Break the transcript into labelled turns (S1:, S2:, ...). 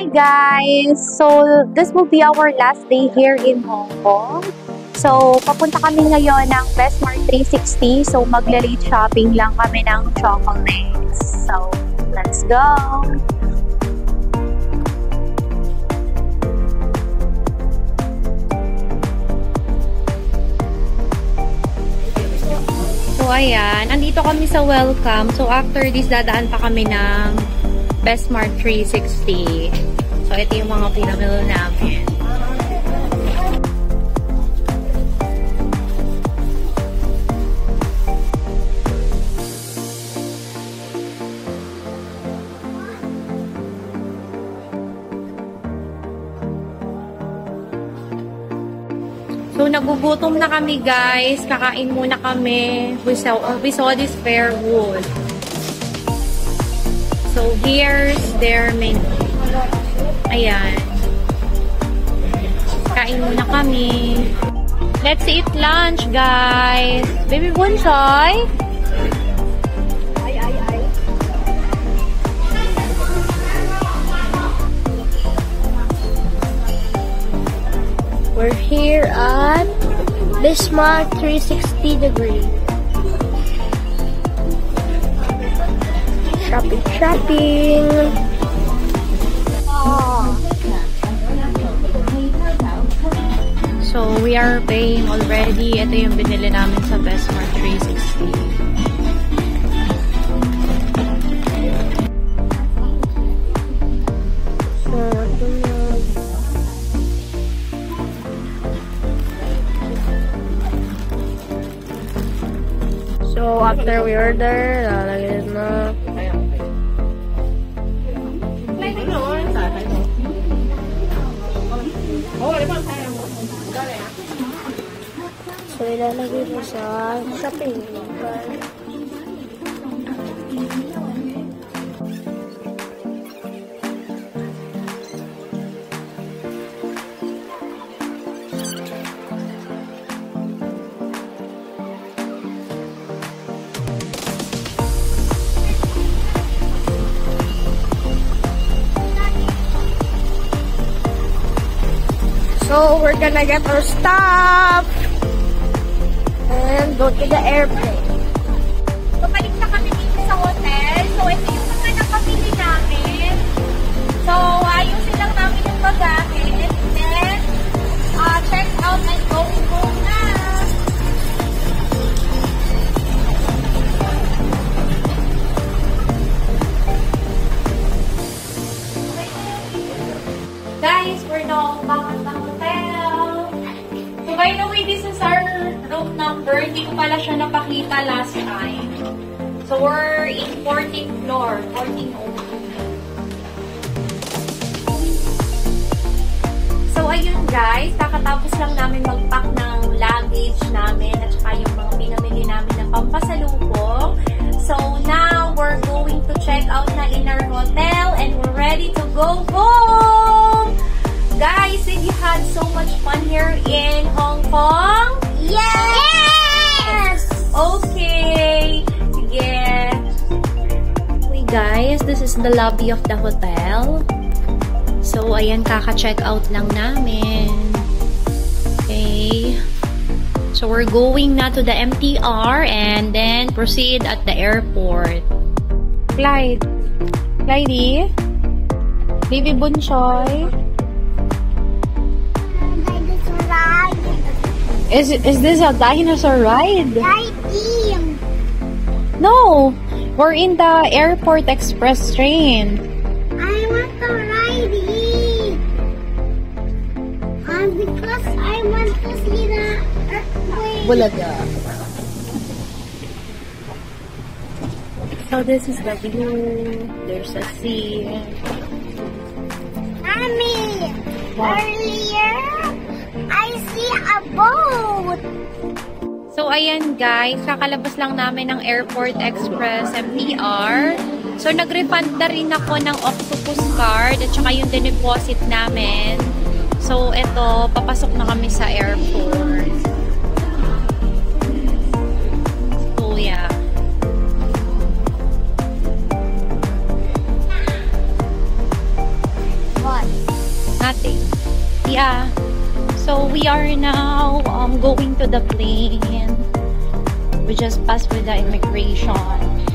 S1: Hi guys! So, this will be our last day here in Hong Kong. So, papunta kami ngayon ng Bestmart 360. So, magla-late shopping lang kami ng chocolates. So, let's go! So, ayan. Andito kami sa welcome. So, after this, dadaan pa kami ng Bestmart 360. So, ito yung mga pinamili namin. So, nagugutom na kami, guys. Kakain muna kami. We saw this fair wood. So, here's their menu. Ayan. Kain muna kami. Let's eat lunch, guys. Baby Bunsoy.
S2: We're here at Bestmart 360°. Shopping.
S1: So, we are paying already. Ito yung binili namin sa Bestmart 360.
S2: So, after we order, lalagyan na. So, ilalagay mo sa shopping. So, we're gonna get our stuff and go to the airplane.
S1: So, balik na kami dito sa hotel. So, ito yung mga nakapili namin. So, ayusin lang namin yung bagahe. Then, check out and go na. Guys, we're now back at the hotel. So, by the way, this is our room number. Hindi ko pala siya napakita last time. So, we're in 14th floor. 1402. So, ayun guys. Kakatapos lang namin mag-pack ng luggage namin at saka yung mga pinamili namin na pampasalubong. So, now, we're going to check out na in our hotel and we're ready to go home! Guys, did you had so much fun here in Hong Kong?
S2: Yes!
S1: Okay. Yeah. Okay, guys, this is the lobby of the hotel. So, ayan, kaka-check out lang namin. Okay. So, we're going na to the MTR and then proceed at the airport. Clyde. Clydie? Baby Bunsoy? Is this a dinosaur ride?
S2: Riding.
S1: No, we're in the airport express train.
S2: I want to ride it. Because I want to see the earthquake.
S1: Bulaga. So this is the view. There's a sea.
S2: Mommy,
S1: What?
S2: earlier I see a boat.
S1: So, ayan guys, kakalabas lang namin ng Airport Express MTR. So, nag-refund na rin ako ng Octopus card at saka yung deposit namin. So, eto, papasok na kami sa airport. So, yeah.
S2: What?
S1: we are now going to the plane. We just passed with the immigration.